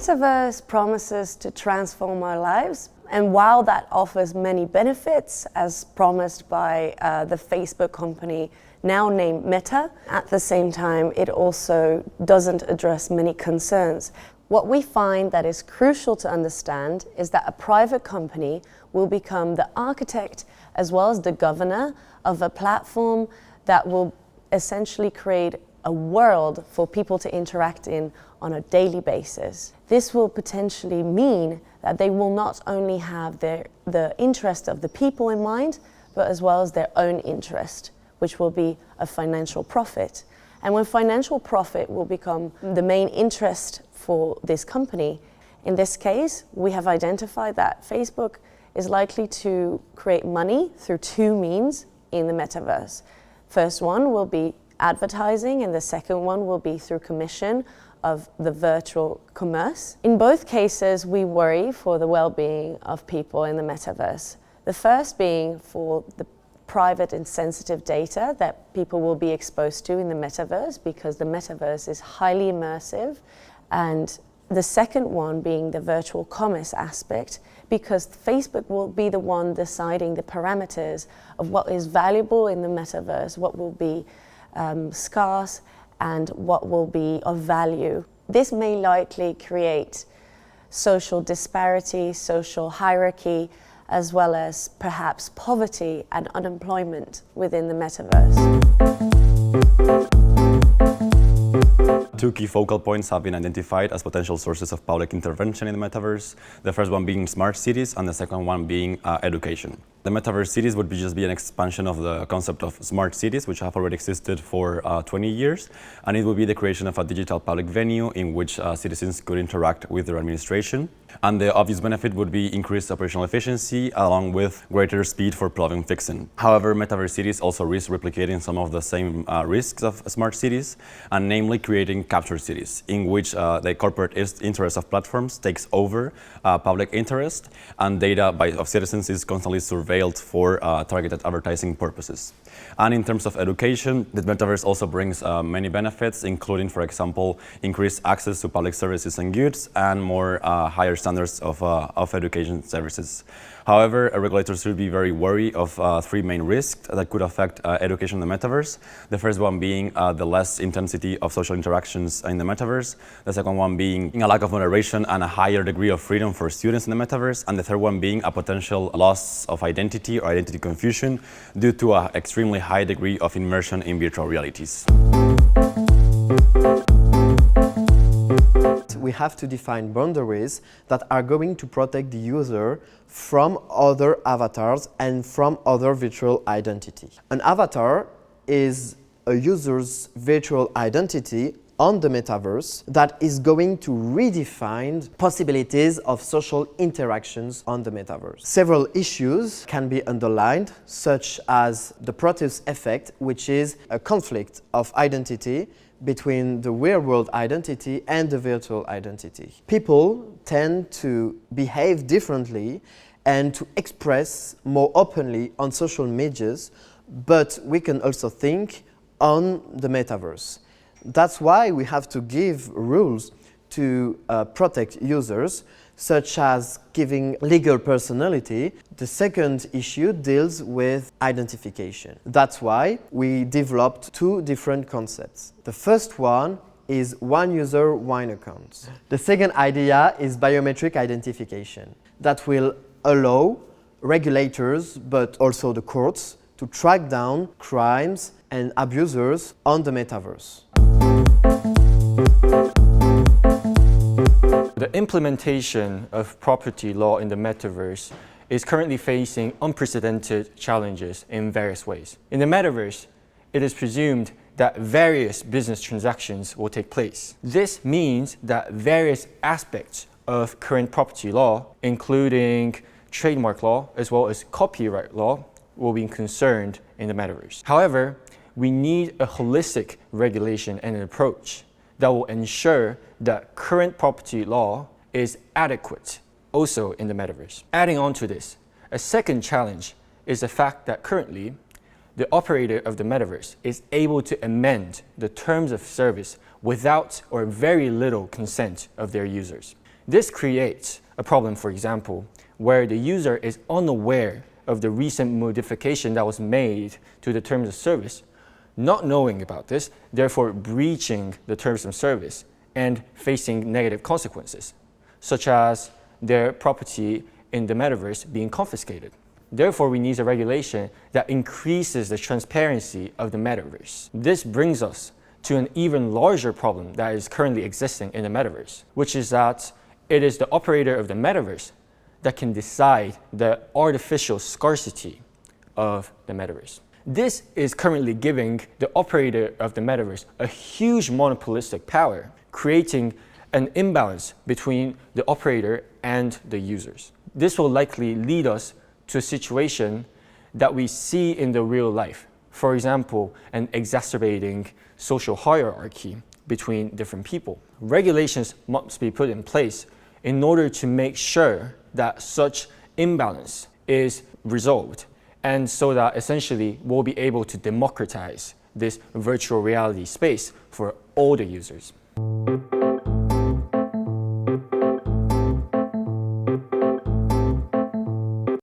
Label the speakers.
Speaker 1: Metaverse promises to transform our lives, and while that offers many benefits, as promised by the Facebook company now named Meta, at the same time it also doesn't address many concerns. What we find that is crucial to understand is that a private company will become the architect as well as the governor of a platform that will essentially create a world for people to interact in on a daily basis. This will potentially mean that they will not only have the interest of the people in mind, but as well as their own interest, which will be a financial profit. And when financial profit will become the main interest for this company, in this case, we have identified that Facebook is likely to create money through two means in the metaverse. First one will be advertising, and the second one will be through commission of the virtual commerce. In both cases, we worry for the well-being of people in the metaverse. The first being for the private and sensitive data that people will be exposed to in the metaverse, because the metaverse is highly immersive, and the second one being the virtual commerce aspect, because Facebook will be the one deciding the parameters of what is valuable in the metaverse, what will be scarce, and what will be of value. This may likely create social disparity, social hierarchy, as well as perhaps poverty and unemployment within the metaverse.
Speaker 2: Two key focal points have been identified as potential sources of public intervention in the metaverse. The first one being smart cities, and the second one being education. The metaverse cities would just be an expansion of the concept of smart cities, which have already existed for 20 years, and it would be the creation of a digital public venue in which citizens could interact with their administration. And the obvious benefit would be increased operational efficiency along with greater speed for problem fixing. However, metaverse cities also risk replicating some of the same risks of smart cities, and namely creating captured cities, in which the corporate interest of platforms takes over public interest, and data of citizens is constantly surveilled for targeted advertising purposes. And in terms of education, the metaverse also brings many benefits, including, for example, increased access to public services and goods, and more higher standards of education services. However, regulators should be very wary of three main risks that could affect education in the metaverse. The first one being the less intensity of social interactions in the metaverse. The second one being a lack of moderation and a higher degree of freedom for students in the metaverse. And the third one being a potential loss of identity or identity confusion due to an extremely high degree of immersion in virtual realities.
Speaker 3: We have to define boundaries that are going to protect the user from other avatars and from other virtual identity. An avatar is a user's virtual identity on the metaverse that is going to redefine possibilities of social interactions on the metaverse. Several issues can be underlined, such as the Proteus effect, which is a conflict of identity between the real-world identity and the virtual identity. People tend to behave differently and to express more openly on social medias, but we can also think on the metaverse. That's why we have to give rules to protect users, such as giving legal personality. The second issue deals with identification. That's why we developed two different concepts. The first one is one user, one account. The second idea is biometric identification that will allow regulators, but also the courts, to track down crimes and abusers on the metaverse.
Speaker 4: The implementation of property law in the metaverse is currently facing unprecedented challenges in various ways. In the metaverse, it is presumed that various business transactions will take place. This means that various aspects of current property law, including trademark law as well as copyright law, will be concerned in the metaverse. However, we need a holistic regulation and an approach that will ensure that current property law is adequate also in the metaverse. Adding on to this, a second challenge is the fact that currently the operator of the metaverse is able to amend the terms of service without or very little consent of their users. This creates a problem, for example, where the user is unaware of the recent modification that was made to the terms of service, not knowing about this, therefore breaching the terms of service and facing negative consequences, such as their property in the metaverse being confiscated. Therefore, we need a regulation that increases the transparency of the metaverse. This brings us to an even larger problem that is currently existing in the metaverse, which is that it is the operator of the metaverse that can decide the artificial scarcity of the metaverse. This is currently giving the operator of the metaverse a huge monopolistic power, creating an imbalance between the operator and the users. This will likely lead us to a situation that we see in the real life. For example, an exacerbating social hierarchy between different people. Regulations must be put in place in order to make sure that such imbalance is resolved, and so that essentially we'll be able to democratize this virtual reality space for all the users.